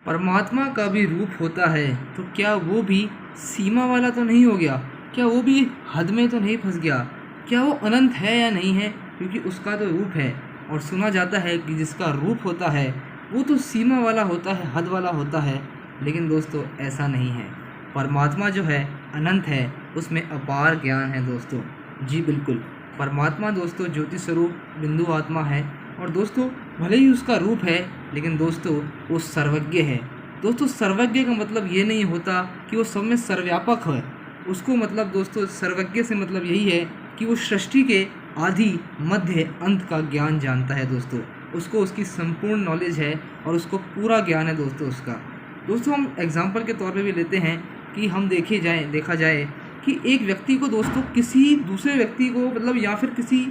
परमात्मा का भी रूप होता है, तो क्या वो भी सीमा वाला तो नहीं हो गया? क्या वो भी हद में तो नहीं फंस गया? क्या वो अनंत है या नहीं है? क्योंकि उसका तो रूप है, और सुना जाता है कि जिसका रूप होता है वो तो सीमा वाला होता है, हद वाला होता है। लेकिन दोस्तों ऐसा नहीं है। परमात्मा जो है अनंत है, उसमें अपार ज्ञान है दोस्तों। जी बिल्कुल, परमात्मा दोस्तों ज्योति स्वरूप बिंदु आत्मा है। और दोस्तों भले ही उसका रूप है, लेकिन दोस्तों वो सर्वज्ञ है। दोस्तों सर्वज्ञ का मतलब ये नहीं होता कि वो सब में सर्वव्यापक है। उसको मतलब दोस्तों सर्वज्ञ से मतलब यही है कि वो सृष्टि के आदि मध्य अंत का ज्ञान जानता है दोस्तों। उसको उसकी संपूर्ण नॉलेज है और उसको पूरा ज्ञान है दोस्तों उसका। दोस्तों हम एग्जाम्पल के तौर पे भी लेते हैं कि हम देखा जाए कि एक व्यक्ति को दोस्तों किसी दूसरे व्यक्ति को मतलब या फिर किसी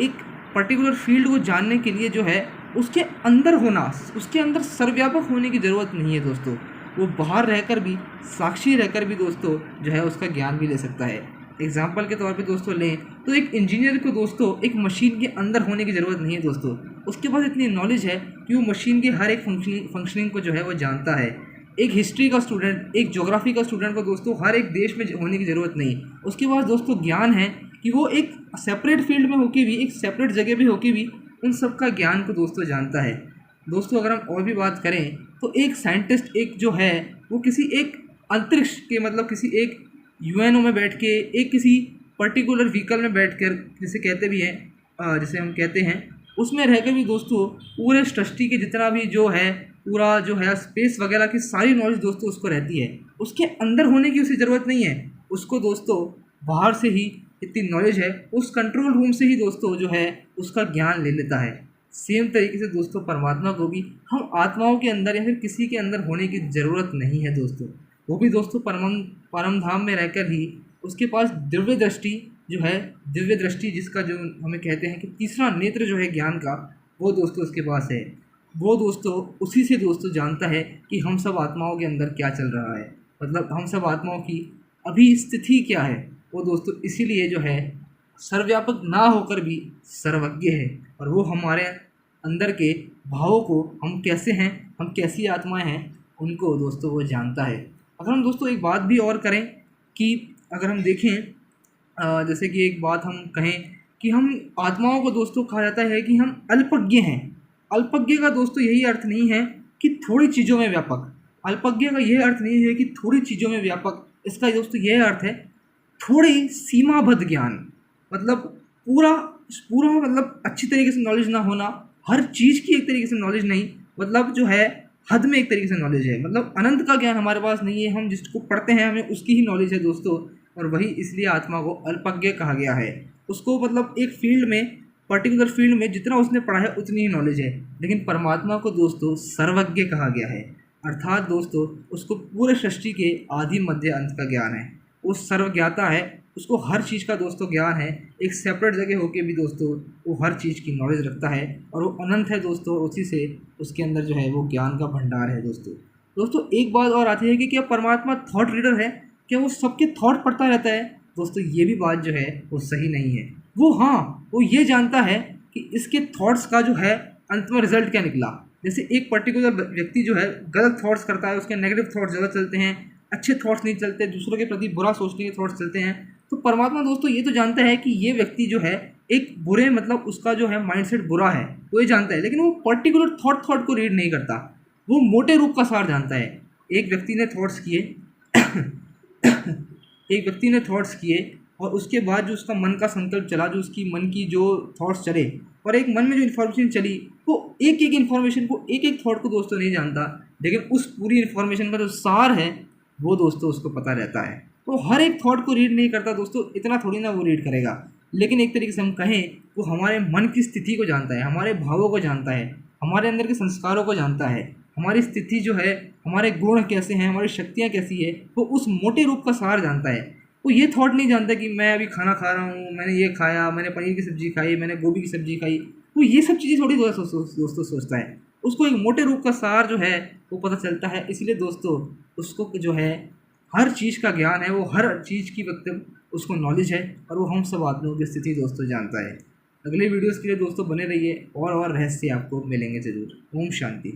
एक पर्टिकुलर फील्ड को जानने के लिए जो है उसके अंदर होना, उसके अंदर सर्वव्यापक होने की ज़रूरत नहीं है दोस्तों। वो बाहर रहकर भी, साक्षी रहकर भी दोस्तों जो है उसका ज्ञान भी ले सकता है। एग्जाम्पल के तौर पे दोस्तों लें तो एक इंजीनियर को दोस्तों एक मशीन के अंदर होने की ज़रूरत नहीं है दोस्तों। उसके पास इतनी नॉलेज है कि वो मशीन के हर एक फंक्शनिंग को जो है वो जानता है। एक हिस्ट्री का स्टूडेंट, एक ज्योग्राफी का स्टूडेंट को दोस्तों हर एक देश में होने की ज़रूरत नहीं। उसके पास दोस्तों ज्ञान है कि वो एक सेपरेट फील्ड में होके भी, एक सेपरेट जगह पे होके भी उन सब का ज्ञान को दोस्तों जानता है। दोस्तों अगर हम और भी बात करें तो एक साइंटिस्ट एक जो है वो किसी एक अंतरिक्ष के मतलब किसी एक यूएनओ में बैठ के, एक किसी पर्टिकुलर व्हीकल में बैठ कर, जिसे कहते भी हैं जिसे हम कहते हैं, उसमें रह कर भी दोस्तों पूरे सृष्टि के जितना भी जो है पूरा जो है स्पेस वगैरह की सारी नॉलेज दोस्तों उसको रहती है। उसके अंदर होने की उसे ज़रूरत नहीं है। उसको दोस्तों बाहर से ही इतनी नॉलेज है, उस कंट्रोल रूम से ही दोस्तों जो है उसका ज्ञान ले लेता है। सेम तरीके से दोस्तों परमात्मा को भी हम आत्माओं के अंदर या फिर किसी के अंदर होने की ज़रूरत नहीं है दोस्तों। वो भी दोस्तों परम धाम में रहकर ही उसके पास दिव्य दृष्टि जो है, दिव्य दृष्टि जिसका जो हमें कहते हैं कि तीसरा नेत्र जो है ज्ञान का, वो दोस्तों उसके पास है। वो दोस्तों उसी से दोस्तों जानता है कि हम सब आत्माओं के अंदर क्या चल रहा है, मतलब हम सब आत्माओं की अभी स्थिति क्या है। वो दोस्तों इसीलिए जो है सर्वव्यापक ना होकर भी सर्वज्ञ है, और वो हमारे अंदर के भावों को, हम कैसे हैं, हम कैसी आत्माएं हैं, उनको दोस्तों वो जानता है। अगर हम दोस्तों एक बात भी और करें कि अगर हम देखें जैसे कि एक बात हम कहें कि हम आत्माओं को दोस्तों कहा जाता है कि हम अल्पज्ञ हैं। अल्पज्ञ का दोस्तों यही अर्थ नहीं है कि थोड़ी चीज़ों में व्यापक। अल्पज्ञ का यह अर्थ नहीं है कि थोड़ी चीज़ों में व्यापक। इसका दोस्तों यह अर्थ है थोड़ी सीमाबद्ध ज्ञान, मतलब पूरा पूरा मतलब अच्छी तरीके से नॉलेज ना होना, हर चीज़ की एक तरीके से नॉलेज नहीं, मतलब जो है हद में एक तरीके से नॉलेज है। मतलब अनंत का ज्ञान हमारे पास नहीं है, हम जिसको पढ़ते हैं हमें उसकी ही नॉलेज है दोस्तों। और वही इसलिए आत्मा को अल्पज्ञ कहा गया है। उसको मतलब एक फील्ड में, पर्टिकुलर फील्ड में जितना उसने पढ़ा है उतनी ही नॉलेज है। लेकिन परमात्मा को दोस्तों सर्वज्ञ कहा गया है, अर्थात दोस्तों उसको पूरे सृष्टि के आदि मध्य अंत का ज्ञान है। वो सर्वज्ञाता है, उसको हर चीज़ का दोस्तों ज्ञान है। एक सेपरेट जगह होके भी दोस्तों वो हर चीज़ की नॉलेज रखता है, और वो अनंत है दोस्तों। उसी से उसके अंदर जो है वो ज्ञान का भंडार है दोस्तों। दोस्तों एक बात और आती है कि क्या परमात्मा थॉट रीडर है? क्या वो सबके थॉट पढ़ता रहता है? दोस्तों ये भी बात जो है वो सही नहीं है। वो हाँ, वो ये जानता है कि इसके थॉट्स का जो है अंत में रिजल्ट क्या निकला। जैसे एक पर्टिकुलर व्यक्ति जो है गलत थॉट्स करता है, उसके नेगेटिव थॉट्स ज़्यादा चलते हैं, अच्छे थॉट्स नहीं चलते, दूसरों के प्रति बुरा सोचने के थॉट्स चलते हैं। तो परमात्मा दोस्तों ये तो जानता है कि ये व्यक्ति जो है एक बुरे, मतलब उसका जो है माइंडसेट बुरा है, वो ये जानता है। लेकिन वो पर्टिकुलर थॉट को रीड नहीं करता, वो मोटे रूप का सार जानता है। एक व्यक्ति ने थॉट्स किए एक व्यक्ति ने थॉट्स किए और उसके बाद जो उसका मन का संकल्प चला, जो उसकी मन की जो थॉट्स चले, और एक मन में जो इन्फॉर्मेशन चली, वो एक एक इन्फॉर्मेशन को, एक एक थॉट को दोस्तों नहीं जानता। लेकिन उस पूरी इन्फॉर्मेशन का जो सार है वो दोस्तों उसको पता रहता है। तो हर एक थॉट को रीड नहीं करता दोस्तों, इतना थोड़ी ना वो रीड करेगा। लेकिन एक तरीके से हम कहें वो हमारे मन की स्थिति को जानता है, हमारे भावों को जानता है, हमारे अंदर के संस्कारों को जानता है, हमारी स्थिति जो है, हमारे गुण कैसे हैं, हमारी शक्तियाँ कैसी है, वो उस मोटे रूप का सार जानता है। वो ये थॉट नहीं जानता कि मैं अभी खाना खा रहा हूँ, मैंने ये खाया, मैंने पनीर की सब्ज़ी खाई, मैंने गोभी की सब्ज़ी खाई। वो ये सब चीज़ें थोड़ी दोस्तों सोचता है। उसको एक मोटे रूप का सार जो है वो पता चलता है। इसलिए दोस्तों उसको जो है हर चीज़ का ज्ञान है, वो हर चीज़ की मतलब उसको नॉलेज है, और वो हम सब आदमियों की स्थिति दोस्तों जानता है। अगले वीडियोज़ के लिए दोस्तों बने रहिए, और रहस्य आपको मिलेंगे ज़रूर। ओम शांति।